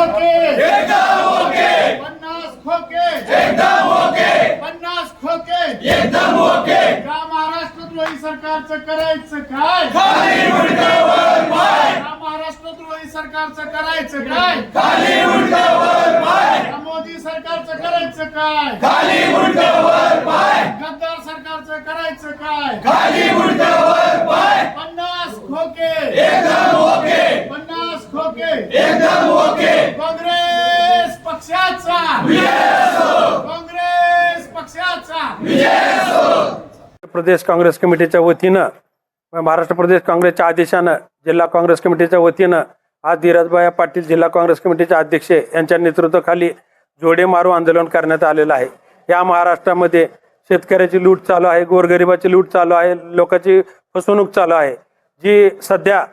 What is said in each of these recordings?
खोके एकदम ओके 50 खोके एकदम ओके 50 खोके एकदम ओके या महाराष्ट्रद्रोही सरकारचं करायचं काय? खाली उलटावर पाय या महाराष्ट्रद्रोही सरकारचं करायचं काय? खाली उलटावर पाय या मोदी सरकारचं करायचं काय? खाली उलटावर पाय गद्दार सरकारचं करायचं काय? खाली उलटावर पाय 50 खोके एकदम ओके 50 खोके एकदम ओके काँग्रेस पक्षाचा विजय असो काँग्रेस पक्षाचा विजय असो प्रदेश काँग्रेस कमिटीच्या वतीनं महाराष्ट्र प्रदेश काँग्रेसच्या आदेशानं जिल्हा काँग्रेस कमिटीच्या वतीनं आज धीरजभाई पाटील जिल्हा काँग्रेस कमिटीचे अध्यक्ष यांच्या नेतृत्वाखाली जोडे मारू आंदोलन करण्यात आलेलं आहे। या महाराष्ट्रामध्ये शेतकऱ्याची लूट चालू आहे, गोरगरिबाची लूट चालू आहे, लोकांची फसवणूक चालू आहे। जी सध्या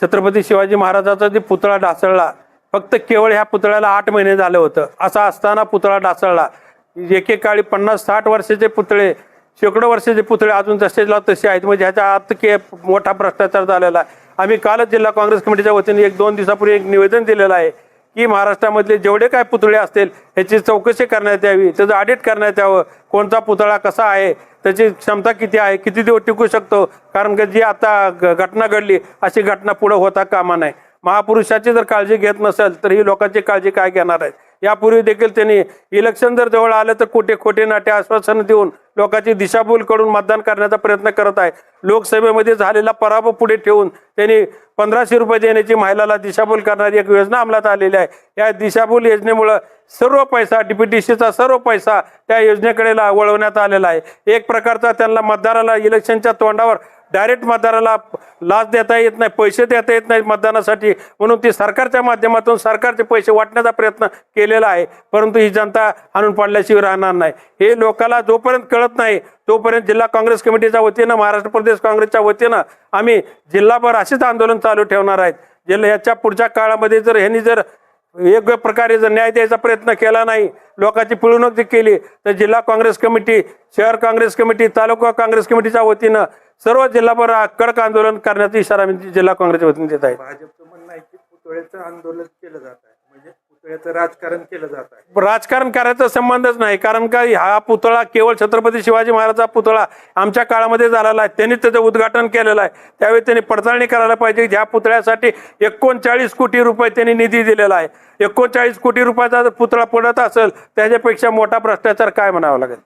छत्रपती शिवाजी महाराजांचा जे पुतळा ढासळला, फक्त केवळ ह्या पुतळ्याला 8 महिने झाले होतं। असा असताना पुतळा ढासळला। एकेकाळी 50-60 वर्षाचे पुतळे, शेकडो वर्षाचे पुतळे अजून जसेला तसे आहेत। म्हणजे ह्याच्या आत मोठा भ्रष्टाचार झालेला आहे। आम्ही कालच जिल्हा काँग्रेस कमिटीच्या वतीने 1-2 दिवसापूर्वी एक निवेदन दिलेलं आहे की महाराष्ट्रामधले जेवढे काय पुतळे असतील ह्याची चौकशी करण्यात यावी, त्याचं ऑडिट करण्यात यावं। कोणता पुतळा कसा आहे, त्याची क्षमता किती आहे, किती दिवस टिकू शकतो। कारण की जी आता घटना घडली अशी घटना पुढे होता कामा नये। महापुरुषाची जर काळजी घेत नसेल तर ही लोकांची काळजी काय घेणार आहे। यापूर्वी देखील त्यांनी इलेक्शन जर जवळ आलं तर खोटे नाटे आश्वासन देऊन लोकांची दिशाभूल करून मतदान करण्याचा प्रयत्न करत आहे। लोकसभेमध्ये झालेला पराभव पुढे ठेवून त्यांनी 1500 रुपये देण्याची महिलाला दिशाभूल करणारी एक योजना अंमलात आलेली आहे। या दिशाभूल योजनेमुळे सर्व पैसा DPTCचा सर्व पैसा त्या योजनेकडे वळवण्यात आलेला आहे। एक प्रकारचा त्यांना मतदाराला इलेक्शनच्या तोंडावर डायरेक्ट मतदाराला लाच देता येत नाही, पैसे देता येत नाही मतदानासाठी, म्हणून ती सरकारच्या माध्यमातून सरकारचे पैसे वाटण्याचा प्रयत्न केलेला आहे। परंतु ही जनता आणून पडल्याशिवाय राहणार नाही। हे लोकांना जोपर्यंत कळत नाही तोपर्यंत जिल्हा काँग्रेस कमिटीच्या वतीनं महाराष्ट्र प्रदेश काँग्रेसच्या वतीनं आम्ही जिल्हाभर असेच आंदोलन चालू ठेवणार आहेत। जिल्हा याच्या पुढच्या काळामध्ये जर ह्यांनी जर योग्य प्रकारे जर न्याय द्यायचा प्रयत्न केला नाही, लोकांची पिळवणूक केली तर जिल्हा काँग्रेस कमिटी, शहर काँग्रेस कमिटी, तालुका काँग्रेस कमिटीच्या वतीनं सर्व जिल्हाभर कडक आंदोलन करण्याचा इशारा आम्ही जिल्हा काँग्रेसच्या वतीने देत आहे। भाजपचं म्हणणं आहे की पुतळ्याचं आंदोलन केलं जात आहे, म्हणजे पुतळ्याचं राजकारण केलं जात आहे। राजकारण करायचा संबंधच नाही, कारण का हा पुतळा केवळ छत्रपती शिवाजी महाराजांचा पुतळा आमच्या काळामध्ये झालेला आहे। त्यांनी त्याचं उद्घाटन केलेलं आहे। त्यावेळी त्यांनी पडताळणी करायला पाहिजे। ह्या पुतळ्यासाठी 39 कोटी रुपये त्यांनी निधी दिलेला आहे। 39 कोटी रुपयाचा जर पुतळा पडत असेल त्याच्यापेक्षा मोठा भ्रष्टाचार काय म्हणावा लागेल।